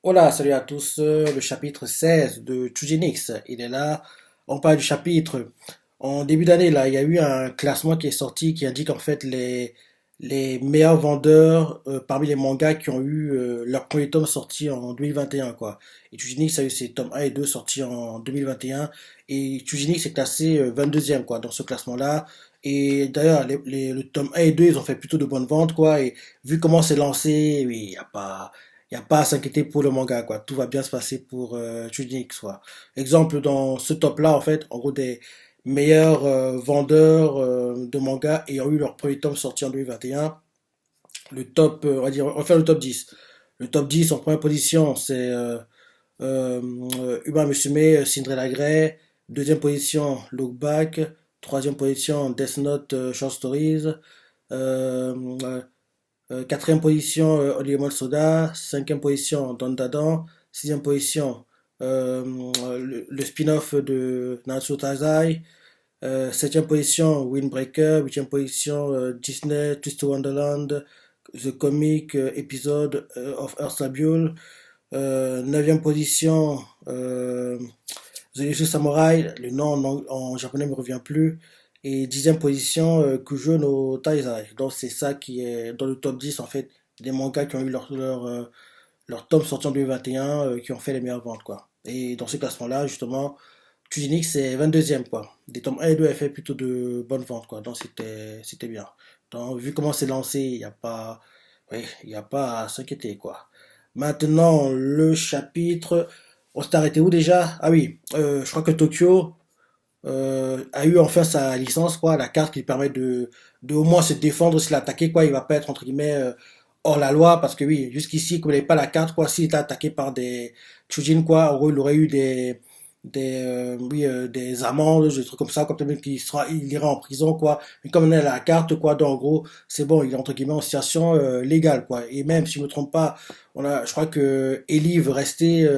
Hola, salut à tous. Le chapitre 16 de Chuginix, il est là. On parle du chapitre. En début d'année, là, il y a eu un classement qui est sorti qui indique en fait les meilleurs vendeurs parmi les mangas qui ont eu leur premier tome sorti en 2021, quoi. Et Chuginix a eu ses tomes 1 et 2 sortis en 2021. Et Chuginix est classé 22e, quoi, dans ce classement-là. Et d'ailleurs, le tome 1 et 2, ils ont fait plutôt de bonnes ventes, quoi. Et vu comment c'est lancé, oui, il n'y a pas à s'inquiéter pour le manga, quoi. Tout va bien se passer pour Tunic, quoi. Exemple, dans ce top-là, en fait, en gros, des meilleurs vendeurs de manga ayant eu leur premier tome sorti en 2021. Le top, on va dire, on va faire le top 10. Le top 10 en première position, c'est Uma Musume, Cinderella Grey. Deuxième position, Look Back. Troisième position, Death Note Short Stories. Euh, Quatrième position, Oliver Soda. Cinquième position, Don Dadan. Sixième position, le spin-off de Natsu Taizai. Septième position, Windbreaker. Huitième position, Disney Twisted Wonderland. The Comic Episode of Earth Labule. Neuvième position, The Little Samurai. Le nom en japonais ne me revient plus. Et dixième position, Kujo no Taizai. Donc c'est ça qui est dans le top 10 en fait des mangas qui ont eu leur tome sorti en 2021 qui ont fait les meilleures ventes quoi. Et dans ce classement-là, justement, Tujinix c'est 22e quoi. Des tomes 1 et 2 avaient fait plutôt de bonnes ventes quoi. Donc c'était bien. Donc vu comment c'est lancé, il n'y a pas oui, il y a pas à s'inquiéter quoi. Maintenant, le chapitre on s'est arrêté où déjà? Ah oui, je crois que Tokyo a eu enfin sa licence, quoi, la carte qui lui permet de au moins se défendre s'il est attaqué, quoi. Il va pas être, entre guillemets, hors la loi, parce que oui, jusqu'ici, comme il n'avait pas la carte, quoi, s'il était attaqué par des Chujin, quoi, en gros, il aurait eu des amendes, des trucs comme ça, comme même il ira en prison, quoi. Mais comme on a la carte, quoi, donc en gros, c'est bon, il est entre guillemets en situation légale, quoi. Et même, si je me trompe pas, je crois que Ellie veut rester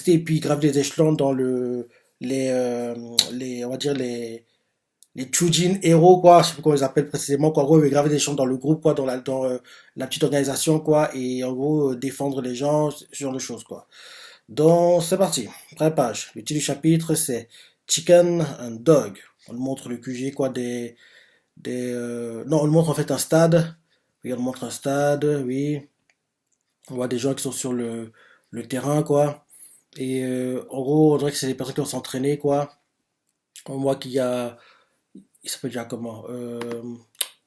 et puis grave des échelons dans les, euh, on va dire les Chujin héros, quoi, je sais pas comment ils appellent précisément, quoi, en gros, ils veulent graver des échelons dans le groupe, quoi, dans la petite organisation, quoi, et en gros, défendre les gens, ce genre de choses, quoi. Donc, c'est parti. Première page. Le titre du chapitre, c'est Chicken and Dog. On nous montre le QG, quoi, non, on nous montre en fait un stade. Oui, on nous montre un stade, oui. On voit des gens qui sont sur le terrain, quoi. Et en gros, on dirait que c'est des personnes qui vont s'entraîner, quoi. On voit qu'il y a. Il s'appelle déjà comment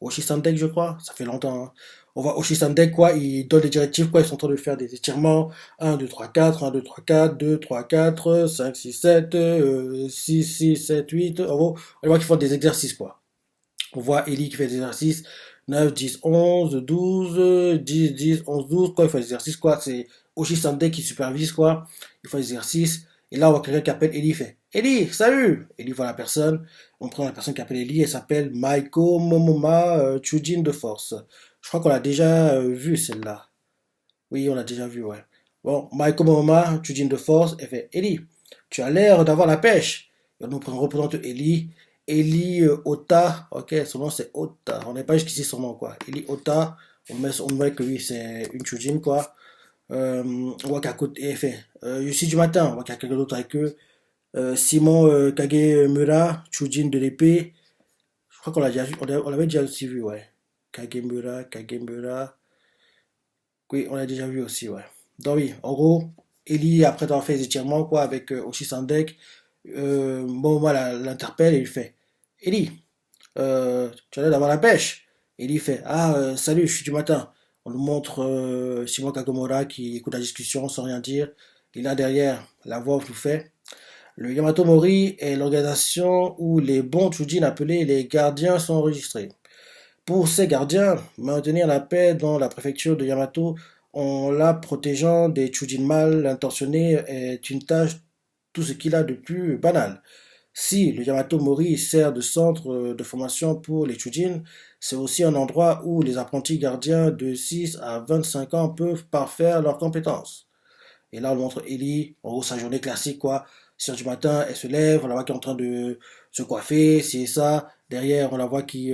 Oshisandek, je crois. Ça fait longtemps, hein. On voit Oshisandek, quoi. Il donne des directives, quoi. Ils sont en train de faire des étirements. 1, 2, 3, 4. 1, 2, 3, 4. 2, 3, 4. 5, 6, 7. 6, 6, 7, 8. En gros, on voit qu'ils font des exercices, quoi. On voit Ellie qui fait des exercices. 9, 10, 11, 12, 10, 10, 11, 12, quoi. Il fait des exercices, quoi. C'est Oshi Sandek qui supervise, quoi. Il fait des exercices. Et là, on voit quelqu'un qui appelle Ellie, il fait Ellie, salut! Ellie voit la personne. On prend la personne qui appelle Ellie, elle s'appelle Maiko Momoma Chujin de Force. Je crois qu'on l'a déjà vu, celle-là. Oui, on l'a déjà vu, ouais. Bon, Maiko Momoma Chujin de Force, elle fait Ellie, tu as l'air d'avoir la pêche. Et on représente Ellie. Ellie Ota, ok, son nom c'est Ota. On n'est pas jusqu'ici son nom, quoi. Ellie Ota, on met que oui, c'est une Chujin, quoi. On voit qu'à côté, elle fait je suis du matin, on voit qu'il y a quelqu'un d'autre avec eux. Simon Kagemura, Chujin de l'épée. Je crois qu'on l'a déjà vu, on l'avait déjà aussi vu, ouais. Kagemura. Oui, on l'a déjà vu aussi, ouais. Donc oui, en gros, Ellie, après avoir fait les étirements, quoi, avec Oshisandek, Momo l'interpelle et il fait Ellie, tu as l'air d'avoir la pêche. Ellie fait ah, salut, je suis du matin. On nous montre Simon Kagomura qui écoute la discussion sans rien dire. Et là derrière, la voix vous fait le Yamato Mori est l'organisation où les bons Chujin appelés les gardiens sont enregistrés. Pour ces gardiens, maintenir la paix dans la préfecture de Yamato en la protégeant des Chujin mal intentionnés est une tâche tout ce qu'il a de plus banal. Si le Yamato Mori sert de centre de formation pour les Chujin, c'est aussi un endroit où les apprentis gardiens de 6 à 25 ans peuvent parfaire leurs compétences. Et là, on montre Ellie, en gros, sa journée classique, quoi. 6 heures du matin, elle se lève, on la voit qu'elle est en train de se coiffer, c'est ça. Derrière, on la voit qui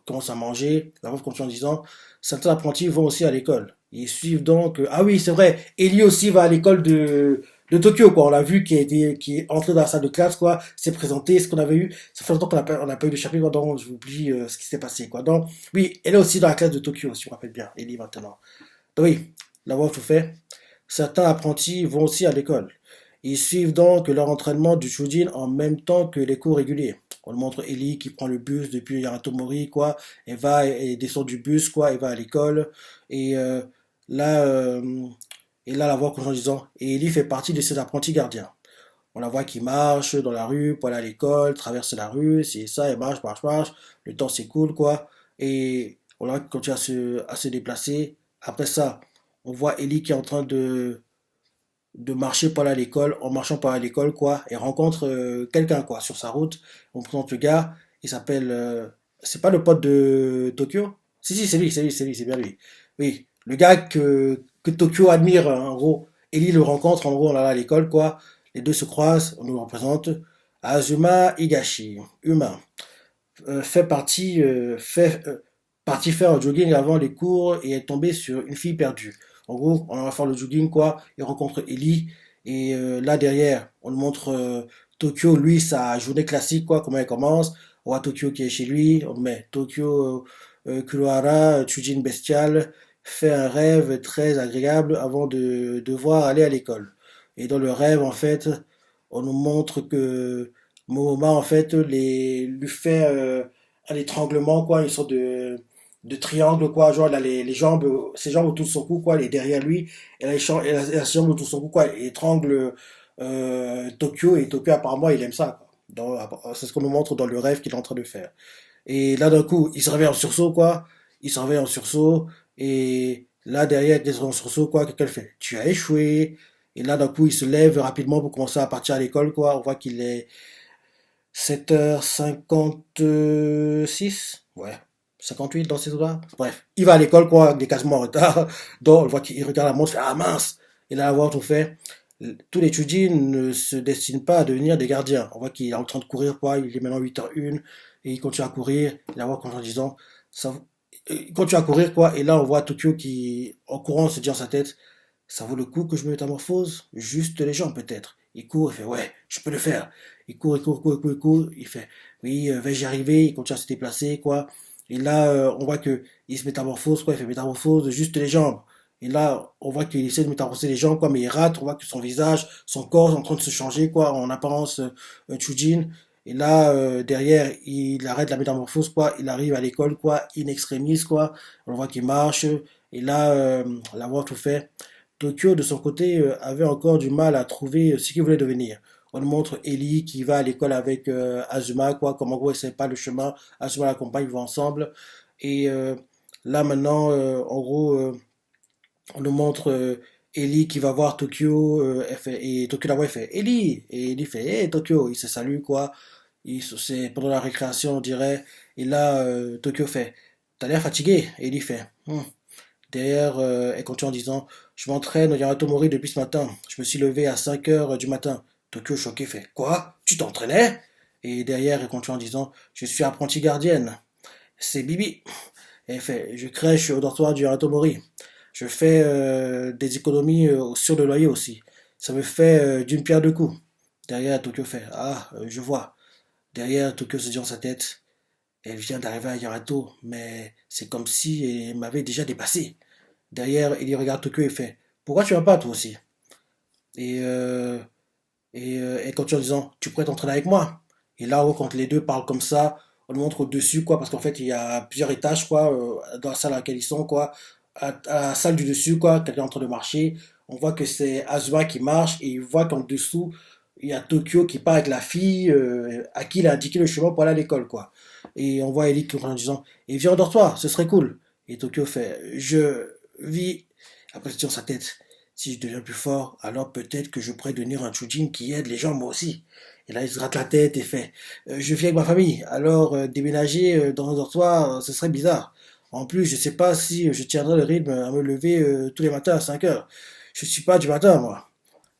commence à manger. La voix continue en disant, certains apprentis vont aussi à l'école. Ils suivent donc... ah oui, c'est vrai, Ellie aussi va à l'école de Tokyo, quoi. On l'a vu qui est entré dans la salle de classe, quoi. S'est présenté, ce qu'on avait eu. Ça fait longtemps qu'on n'a pas eu de chapitre, donc j'oublie ce qui s'est passé, quoi. Donc, oui, elle est aussi dans la classe de Tokyo, si on rappelle bien, Ellie maintenant. Donc oui, la voix tout fait. Certains apprentis vont aussi à l'école. Ils suivent donc leur entraînement du Shujin en même temps que les cours réguliers. On montre Ellie qui prend le bus depuis Yaratomori, quoi. Elle va et descend du bus, quoi. Elle va à l'école. Et là, euh, et là, la voix continue en disant, et Ellie fait partie de ces apprentis gardiens. On la voit qui marche dans la rue pour aller à l'école, traverse la rue, c'est ça, elle marche, marche, marche. Le temps s'écoule, quoi. Et on la voit qui continue à se déplacer. Après ça, on voit Ellie qui est en train de marcher par là à l'école, en marchant par là à l'école, quoi, et rencontre quelqu'un, quoi, sur sa route. On présente le gars, il s'appelle, c'est pas le pote de Tokyo? Si, si, c'est lui, c'est lui, c'est lui, c'est bien lui. Oui, le gars que Tokyo admire, hein, en gros. Ellie le rencontre, en gros, on là à l'école, quoi. Les deux se croisent, on nous représente. Azuma Higashi, humain, parti faire un jogging avant les cours et est tombé sur une fille perdue. En gros, on va faire le jogging, quoi. Il rencontre Ellie. Et là, derrière, on nous montre Tokyo, lui, sa journée classique, quoi, comment elle commence. On voit Tokyo qui est chez lui. On met Tokyo Kurohara, Chujin bestial, fait un rêve très agréable avant de devoir aller à l'école. Et dans le rêve, en fait, on nous montre que Momoma, en fait, lui fait un étranglement, quoi, une sorte de triangle, quoi. Genre, elle a les jambes, ses jambes autour de son cou, quoi, elle est derrière lui. Elle a ses jambes autour de son cou, quoi. Elle étrangle Tokyo, et Tokyo, apparemment, il aime ça, quoi. C'est ce qu'on nous montre dans le rêve qu'il est en train de faire. Et là, d'un coup, il se réveille en sursaut, quoi. Il se réveille en sursaut. Et là, derrière, il est en sursaut, quoi. Quelqu'un le fait. Tu as échoué. Et là, d'un coup, il se lève rapidement pour commencer à partir à l'école, quoi. On voit qu'il est 7h56. Ouais. 58 dans ces eaux-là. Bref. Il va à l'école, quoi. Il est quasiment en retard. Donc, on voit qu'il regarde la montre. Il fait, ah mince. Et là, on voit tout fait. Tous les Chujin ne se destinent pas à devenir des gardiens. On voit qu'il est en train de courir, quoi. Il est maintenant 8h01. Et il continue à courir. Il voit en disant, ça, il continue à courir, quoi. Et là, on voit Tokyo qui, en courant, se dit en sa tête, ça vaut le coup que je me métamorphose? Juste les gens, peut-être. Il court, il fait, ouais, je peux le faire. Il court, il court, il court, il court, il court. Il fait, oui, vais-je y arriver? Il continue à se déplacer, quoi. Et là, on voit que il se métamorphose, quoi. Il fait métamorphose juste les jambes. Et là, on voit qu'il essaie de métamorphoser les jambes, quoi, mais il rate. On voit que son visage, son corps est en train de se changer, quoi, en apparence Chujin. Et là, derrière, il arrête la métamorphose, quoi. Il arrive à l'école, quoi, in extremis, quoi. On voit qu'il marche. Et là, la voix tout fait. Tokyo, de son côté, avait encore du mal à trouver ce qu'il voulait devenir. On nous montre Ellie qui va à l'école avec Azuma, quoi, comme en gros, elle ne sait pas le chemin. Azuma l'accompagne, ils vont ensemble. Et là, maintenant, en gros, on nous montre Ellie qui va voir Tokyo, et Tokyo la voix, elle fait Ellie! Et Ellie fait Hey Tokyo! Il se salue, quoi. C'est pendant la récréation, on dirait. Et là, Tokyo fait T'as l'air fatigué? Et Ellie fait Derrière, elle continue en disant Je m'entraîne au Yaratomori depuis ce matin. Je me suis levé à 5h du matin. Tokyo choqué fait Quoi? Tu t'entraînais? Et derrière, elle continue en disant Je suis apprentie gardienne. C'est Bibi. Et elle fait Je crèche au dortoir du Yaratomori. Je fais des économies sur le loyer aussi. Ça me fait d'une pierre deux coups. Derrière, Tokyo fait Ah, je vois. Derrière, Tokyo se dit en sa tête Elle vient d'arriver à Yarato, mais c'est comme si elle m'avait déjà dépassé. Derrière, il y regarde Tokyo et fait Pourquoi tu vas pas toi aussi? Et, elle continue en disant Tu pourrais t'entraîner avec moi. Et là, quand les deux parlent comme ça, on le montre au-dessus, quoi, parce qu'en fait, il y a plusieurs étages, quoi, dans la salle à laquelle ils sont, quoi. À la salle du dessus, quoi, quelqu'un est en train de marcher. On voit que c'est Azuma qui marche et il voit qu'en dessous, il y a Tokyo qui part avec la fille à qui il a indiqué le chemin pour aller à l'école, quoi. Et on voit Ellie qui est en disant Et viens, endors-toi, ce serait cool. Et Tokyo fait Je vis. Après, c'est dans sa tête Si je deviens plus fort, alors peut-être que je pourrais devenir un Chujin qui aide les gens moi aussi. Et là, il se gratte la tête et fait Je vis avec ma famille, alors déménager dans un dortoir, ce serait bizarre. En plus, je sais pas si je tiendrai le rythme à me lever tous les matins à 5h. Je suis pas du matin, moi.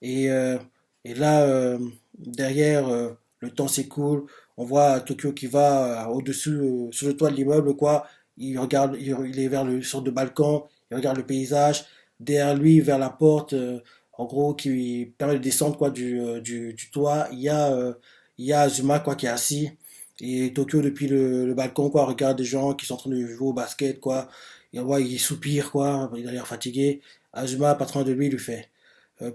Et, euh, et là, derrière, le temps s'écoule. On voit Tokyo qui va au-dessus, sur le toit de l'immeuble, quoi. Il regarde, il est vers le sort de balcon, il regarde le paysage. Derrière lui, vers la porte, en gros, qui permet de descendre, quoi, du toit, il y a Azuma, quoi, qui est assis. Et Tokyo, depuis le balcon, quoi, regarde des gens qui sont en train de jouer au basket, quoi. Et on voit, il soupire, quoi, il a l'air fatigué. Azuma, patron de lui, lui fait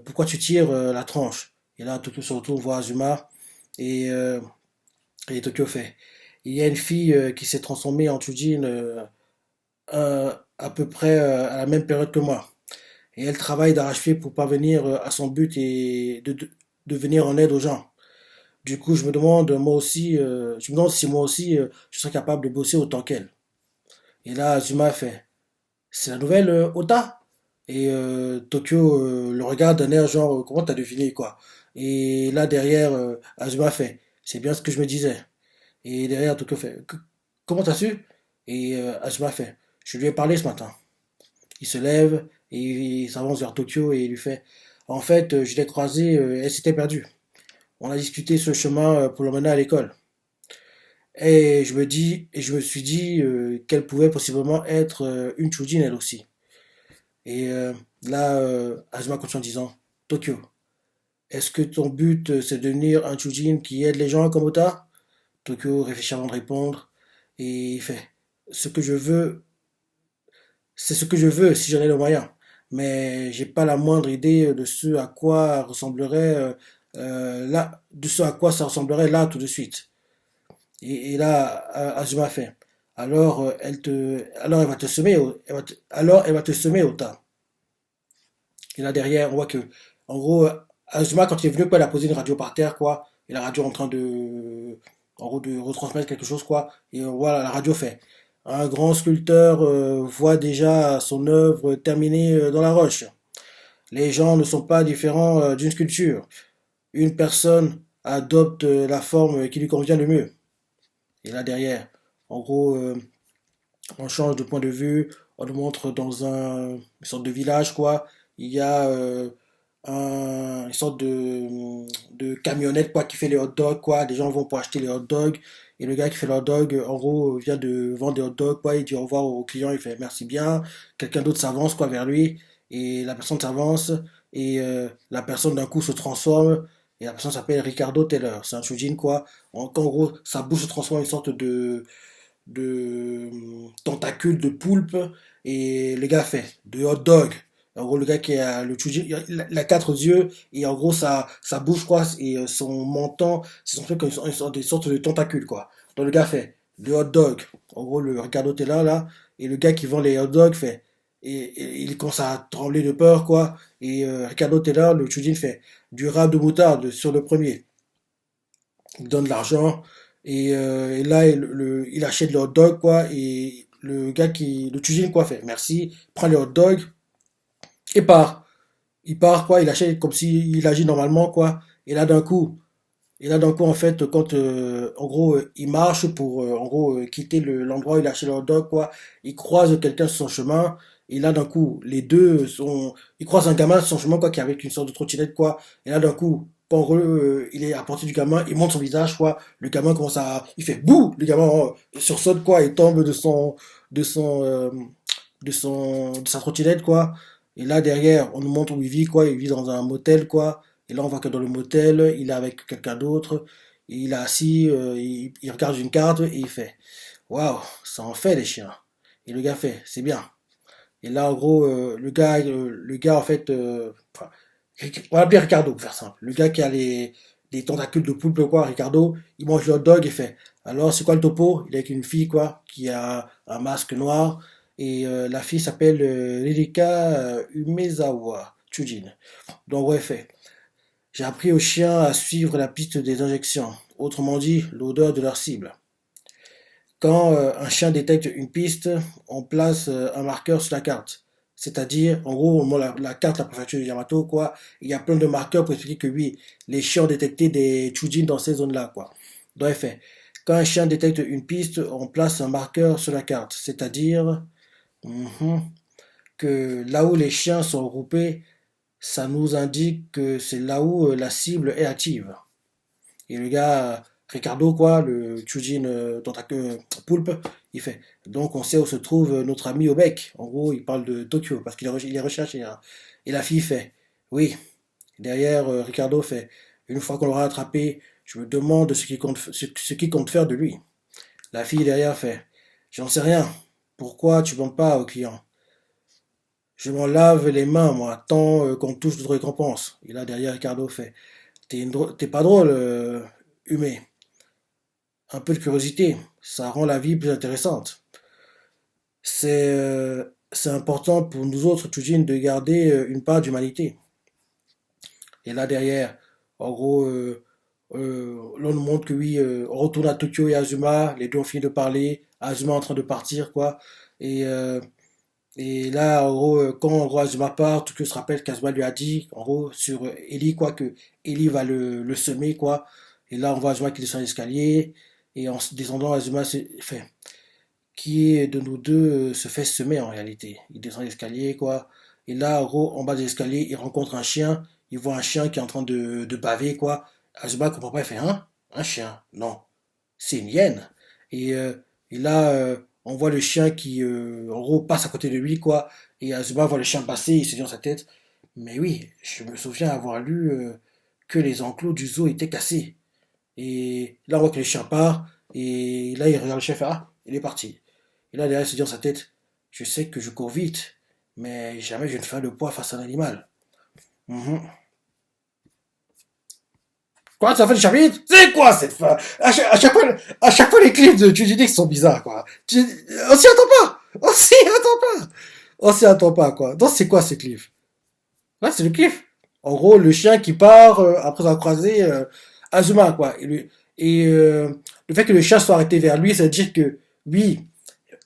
pourquoi tu tires la tranche? Et là, Tokyo se retourne, voit Azuma, et, euh, et Tokyo fait il y a une fille qui s'est transformée en Chujin à peu près à la même période que moi. Et elle travaille d'arrache-pied pour parvenir à son but et de venir en aide aux gens. Du coup, je me demande, moi aussi, je me demande si moi aussi, je serais capable de bosser autant qu'elle. Et là, Azuma fait c'est la nouvelle Ota. Et Tokyo le regarde d'un air genre comment t'as deviné quoi. Et là derrière Azuma fait c'est bien ce que je me disais. Et derrière Tokyo fait comment t'as su? Et Azuma fait je lui ai parlé ce matin. Il se lève et il s'avance vers Tokyo et il lui fait en fait je l'ai croisée, elle s'était perdue. On a discuté ce chemin pour l'emmener à l'école. Et je me suis dit qu'elle pouvait possiblement être une Chujin elle aussi. Et là, Azuma continue en disant Tokyo, est-ce que ton but c'est de devenir un Chujin qui aide les gens comme Ota? Tokyo réfléchit avant de répondre et il fait ce que je veux, c'est ce que je veux si j'en ai le moyen. Mais j'ai pas la moindre idée de ce à quoi ressemblerait là, de ce à quoi ça ressemblerait là tout de suite. Et là, Azuma fait. Alors elle va te semer, alors elle va te semer Ota. Et là derrière, on voit que, en gros, Azuma, quand il est venu, quoi, il a posé une radio par terre, quoi. Et la radio est en train en gros, de retransmettre quelque chose, quoi. Et voilà, la radio fait. Un grand sculpteur voit déjà son œuvre terminée dans la roche. Les gens ne sont pas différents d'une sculpture. Une personne adopte la forme qui lui convient le mieux. Et là derrière, en gros, on change de point de vue, on nous montre dans une sorte de village, quoi. Il y a une sorte de camionnette, quoi, qui fait les hot dogs, quoi. Des gens vont pour acheter les hot dogs. Et le gars qui fait le hot dog, en gros, vient de vendre des hot dogs, quoi. Il dit au revoir au client, il fait merci bien. Quelqu'un d'autre s'avance, quoi, vers lui. Et la personne s'avance. Et la personne d'un coup se transforme. Et la personne s'appelle Ricardo Teller. C'est un Shujin, quoi. En gros, sa bouche se transforme en une sorte de tentacules de poulpe et le gars fait de hot dog. En gros, le gars qui a le Chuji, il a quatre yeux et en gros, sa bouche, quoi, et son menton, c'est son truc comme des sortes de tentacules, quoi. Donc le gars fait de hot dog. En gros, le Ricardo est là, et le gars qui vend les hot dogs fait. Et il commence à trembler de peur, quoi. Et Ricardo Taylor, le Chujin fait du rab de moutarde sur le premier. Il donne de l'argent et là il achète le hot dog quoi et le cuisine quoi fait merci prend le hot dog et part il part quoi il achète comme s'il agit normalement quoi et là d'un coup en fait quand en gros il marche pour en gros quitter l'endroit où il a acheté le hot dog quoi il croise quelqu'un sur son chemin et là d'un coup les deux sont il croise un gamin sur son chemin quoi qui est avec une sorte de trottinette quoi et là d'un coup quand il est à portée du gamin il monte son visage quoi le gamin commence à il fait bouh le gamin sursaute quoi il tombe de son de sa trottinette quoi et là derrière on nous montre où il vit quoi il vit dans un motel quoi et là, on voit que dans le motel, il est avec quelqu'un d'autre. Il est assis, il regarde une carte et il fait waouh, ça en fait des chiens. Et le gars fait c'est bien. Et là, en gros, le gars en fait, enfin, on va l'appeler Ricardo pour faire simple. Le gars qui a les tentacules de poulpe, quoi, Ricardo, il mange le hot dog et fait alors, c'est quoi le topo? Il est avec une fille, quoi, qui a un masque noir. Et la fille s'appelle Ririka Umezawa Chujin. Donc, ouais, fait. J'ai appris aux chiens à suivre la piste des injections, autrement dit l'odeur de leur cible. Quand un chien détecte une piste, on place un marqueur sur la carte. C'est-à-dire, en gros, la carte, la préfecture de Yamato, quoi, il y a plein de marqueurs pour expliquer que oui, les chiens ont détecté des Chujin dans ces zones-là, quoi. Dans les faits, quand un chien détecte une piste, on place un marqueur sur la carte. C'est-à-dire mhm, que là où les chiens sont groupés, ça nous indique que c'est là où la cible est active. Et le gars, Ricardo, quoi, le Chujin Poulpe, il fait. Donc on sait où se trouve notre ami au bec. En gros, il parle de Tokyo parce qu'il est recherché, hein. Et la fille fait, oui. Derrière, Ricardo fait, une fois qu'on l'aura attrapé, je me demande ce qu'il compte faire de lui. La fille derrière fait, j'en sais rien. Pourquoi tu ne pas au client? Je m'en lave les mains, moi, tant qu'on touche notre récompense. Et là, derrière, Ricardo fait, t'es pas drôle, Humé. Un peu de curiosité, ça rend la vie plus intéressante. C'est important pour nous autres, Tujin, de garder une part d'humanité. Et là derrière, en gros, là on nous montre que oui, on retourne à Tokyo et Azuma, les deux ont fini de parler, Azuma est en train de partir, quoi. Et, euh, et là, en gros, quand en gros, Azuma part, Tokyo se rappelle qu'Azuma lui a dit, en gros, sur Ellie, quoi, que Ellie va le semer, quoi. Et là, on voit Azuma qui descend l'escalier, et en descendant, Azuma se fait, qui de nous deux se fait semer en réalité. Il descend l'escalier, quoi. Et là, en gros, en bas de l'escalier, il rencontre un chien. Il voit un chien qui est en train de baver, quoi. Azuma comprend pas, il fait, hein? Un chien? Non, c'est une hyène. Et, euh, et là, on voit le chien qui, en gros, passe à côté de lui, quoi. Et Azuma voit le chien passer, il se dit dans sa tête, mais oui, je me souviens avoir lu que les enclos du zoo étaient cassés. Et là, on voit que le chien part. Et là, il regarde le chien et fait, ah, il est parti. Et là, derrière, il se dit dans sa tête, je sais que je cours vite, mais jamais je ne fais le poids face à un animal. Mhm. Quoi, ça fait du chapitre? C'est quoi cette fin? À chaque fois, les clips de Judy Dix sont bizarres, quoi. On s'y attend pas! On s'y attend pas! On s'y attend pas, quoi. Donc, c'est quoi ces clips? Ouais, c'est le clip. En gros, le chien qui part après avoir croisé Azuma, quoi. Le fait que le chien soit arrêté vers lui, ça veut dire que, oui,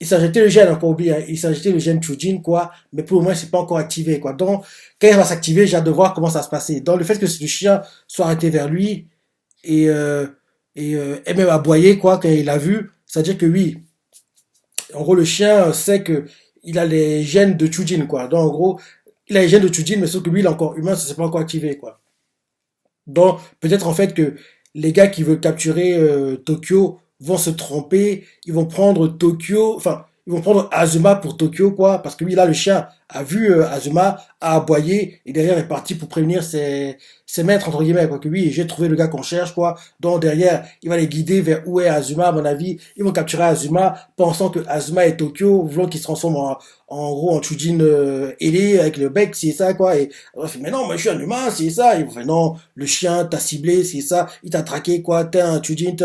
il s'est injecté le gène, encore oublié, hein. Il s'est injecté le gène Chujin, quoi, mais pour le moment, c'est pas encore activé, quoi. Donc, quand il va s'activer, j'ai hâte de voir comment ça va se passer. Donc, le fait que le chien soit arrêté vers lui et même aboyé, quoi, quand il l'a vu, c'est-à-dire que oui, en gros, le chien sait que il a les gènes de Chujin, quoi. Donc, en gros, il a les gènes de Chujin, mais sauf que lui, il est encore humain, ça s'est pas encore activé, quoi. Donc, peut-être en fait que les gars qui veulent capturer Tokyo vont se tromper, ils vont prendre Tokyo, enfin, ils vont prendre Azuma pour Tokyo, quoi, parce que lui, là, le chien a vu Azuma, a aboyé, et derrière est parti pour prévenir ses maîtres, entre guillemets, quoi, que oui, j'ai trouvé le gars qu'on cherche, quoi, donc derrière, il va les guider vers où est Azuma, à mon avis, ils vont capturer Azuma, pensant que Azuma est Tokyo, voulant qu'il se transforme en gros en Chujin ailé, avec le bec, c'est ça, quoi, et on fait, mais non, moi je suis un humain, c'est ça, et on fait, non, le chien t'a ciblé, c'est ça, il t'a traqué, quoi, t'es un Chujin,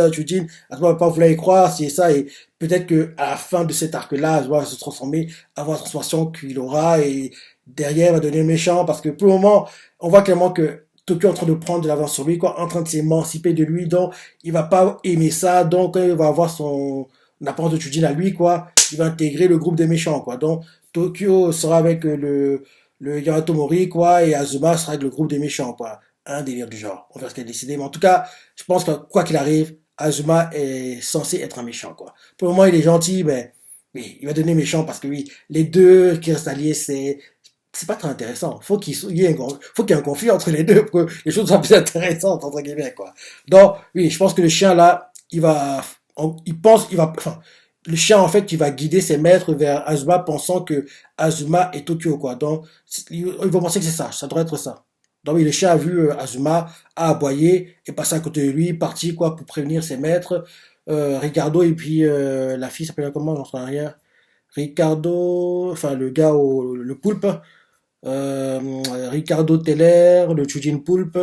Azuma va pas vouloir y croire, c'est ça, et peut-être que à la fin de cet arc-là, Azuma va se transformer, avoir la transformation qu'il aura, et derrière, il va devenir méchant, parce que pour le moment, on voit clairement que Tokyo est en train de prendre de l'avance sur lui, quoi, en train de s'émanciper de lui, donc il va pas aimer ça, donc quand il va avoir son apparence de Chujin à lui, quoi, il va intégrer le groupe des méchants, quoi. Donc Tokyo sera avec le Yamato Mori, quoi, et Azuma sera avec le groupe des méchants, quoi. Un délire du genre. On verra ce qu'elle a décidé, mais en tout cas, je pense que quoi qu'il arrive, Azuma est censé être un méchant, quoi. Pour le moment, il est gentil, mais oui, il va devenir méchant parce que oui, les deux qui restent alliés, c'est pas très intéressant. Faut qu'il y ait un conflit entre les deux pour que les choses soient plus intéressantes, entre guillemets, quoi. Donc, oui, je pense que le chien, là, enfin, le chien, en fait, il va guider ses maîtres vers Azuma pensant que Azuma est Tokyo, quoi. Donc, ils vont penser que c'est ça. Ça devrait être ça. Donc, oui, le chien a vu Azuma, a aboyé, est passé à côté de lui, parti, quoi, pour prévenir ses maîtres. Ricardo et puis la fille s'appelle comment, j'en sais rien. Ricardo, enfin, le gars le poulpe, Ricardo Teller, le Chujin Poulpe,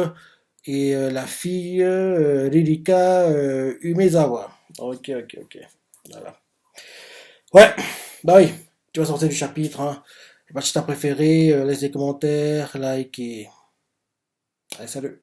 et la fille Ririka Umezawa. Ok, ok, ok. Voilà. Ouais, bah oui, tu vas sortir du chapitre, hein. Et bah, si t'as préféré, laisse des commentaires, like et... Allez, salut.